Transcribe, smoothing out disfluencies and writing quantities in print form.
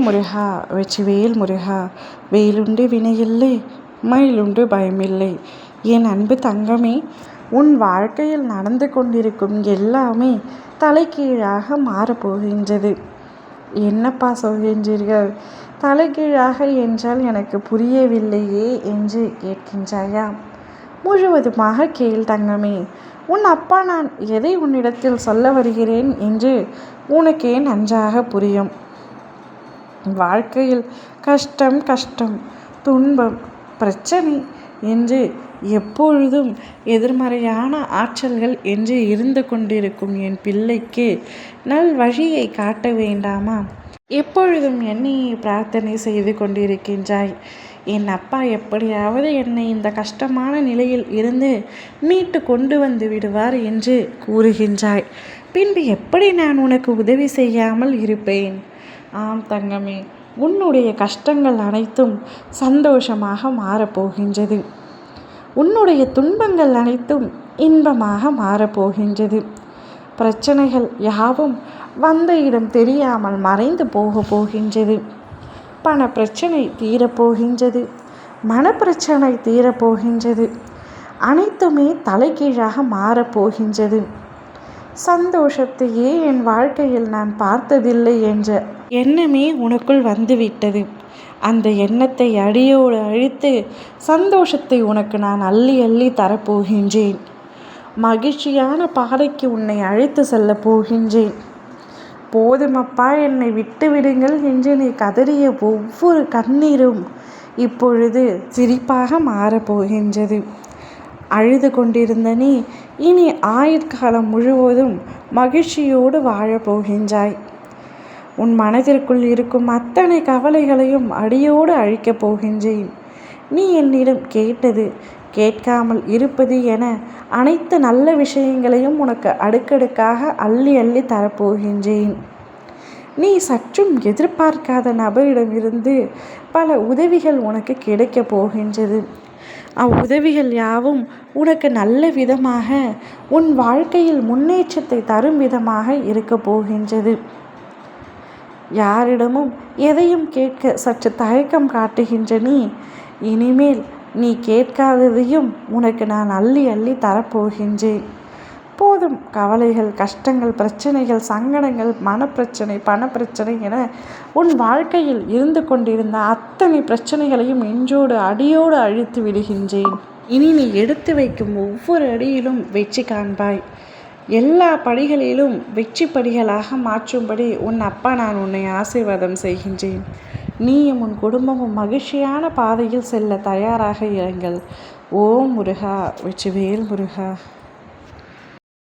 முருகா வெற்றிவேல் முருகா. வேலுண்டு வினையில்லை, மயிலுண்டு பயமில்லை. என் அன்பு தங்கமே, உன் வாழ்க்கையில் நடந்து கொண்டிருக்கும் எல்லாமே தலைகீழாக மாறப்போகின்றது. என்னப்பா சொல்கின்றீர்கள்? தலைகீழாக என்றால் எனக்கு புரியவில்லையே என்று கேட்கின்றாயா? முழுவதுமாக கேள் தங்கமே. உன் அப்பா நான் எதை உன்னிடத்தில் சொல்ல வருகிறேன் என்று உனக்கே நன்றாக புரியும். வாழ்க்கையில் கஷ்டம் கஷ்டம், துன்பம், பிரச்சனை என்று எப்பொழுதும் எதிர்மறையான ஆற்றல்கள் என்று இருந்து கொண்டிருக்கும் என் பிள்ளைக்கு நல் வழியை காட்ட வேண்டாமா? எப்பொழுதும் என்னையே பிரார்த்தனை செய்து கொண்டிருக்கின்றாய். என் அப்பா எப்படியாவது என்னை இந்த கஷ்டமான நிலையில் இருந்து மீட்டு கொண்டு வந்து விடுவார் என்று கூறுகின்றாய். பின்பு எப்படி நான் உனக்கு உதவி செய்யாமல் இருப்பேன்? ஆம் தங்கமே, உன்னுடைய கஷ்டங்கள் அனைத்தும் சந்தோஷமாக மாறப்போகின்றது. உன்னுடைய துன்பங்கள் அனைத்தும் இன்பமாக மாறப்போகின்றது. பிரச்சனைகள் யாவும் வந்த இடம் தெரியாமல் மறைந்து போகின்றது. பண பிரச்சனை தீரப்போகின்றது. மனப்பிரச்சனை தீரப்போகின்றது. அனைத்துமே தலைகீழாக மாறப்போகின்றது. சந்தோஷத்தையே என் வாழ்க்கையில் நான் பார்த்ததில்லை என்ற எண்ணமே உனக்குள் வந்துவிட்டது. அந்த எண்ணத்தை அடியோடு அழித்து சந்தோஷத்தை உனக்கு நான் அள்ளி அள்ளி தரப்போகின்றேன். மகிழ்ச்சியான பாதைக்கு உன்னை அழைத்து செல்ல போகின்றேன். போதுமப்பா, என்னை விட்டு விடுங்கள் என்று நீ கதறிய ஒவ்வொரு கண்ணீரும் இப்பொழுது சிரிப்பாக மாறப்போகின்றது. அழுது கொண்டிருந்த நீ இனி ஆயுட்காலம் முழுவதும் மகிழ்ச்சியோடு வாழப்போகின்றாய். உன் மனதிற்குள் இருக்கும் அத்தனை கவலைகளையும் அடியோடு அழிக்கப் போகின்றேன். நீ என்னிடம் கேட்டது, கேட்காமல் இருப்பது என அனைத்து நல்ல விஷயங்களையும் உனக்கு அடுக்கடுக்காக அள்ளி அள்ளி தரப்போகின்றேன். நீ சற்றும் எதிர்பார்க்காத நபரிடமிருந்து பல உதவிகள் உனக்கு கிடைக்கப் போகின்றது. அவ்வுதவிகள் யாவும் உனக்கு நல்ல விதமாக உன் வாழ்க்கையில் முன்னேற்றத்தை தரும் விதமாக இருக்க போகின்றது. யாரிடமும் எதையும் கேட்க சற்று தயக்கம் காட்டுகின்ற நீ இனிமேல் நீ கேட்காததையும் உனக்கு நான் அள்ளி அள்ளி தரப்போகின்றேன். போதும், கவலைகள், கஷ்டங்கள், பிரச்சனைகள், சங்கடங்கள், மனப்பிரச்சனை, பணப்பிரச்சனை என உன் வாழ்க்கையில் இருந்து கொண்டிருந்த அத்தனை பிரச்சனைகளையும் இன்றோடு அடியோடு அழித்து விடுகின்றேன். இனி நீ எடுத்து வைக்கும் ஒவ்வொரு அடியிலும் வெற்றி காண்பாய். எல்லா படிகளிலும் வெற்றி படிகளாக மாற்றும்படி உன் அப்பா நான் உன்னை ஆசீர்வாதம் செய்கின்றேன். நீயும் உன் குடும்பமும் மகிழ்ச்சியான பாதையில் செல்ல தயாராக இருங்கள். ஓம் முருகா வெற்றிவேல் முருகா.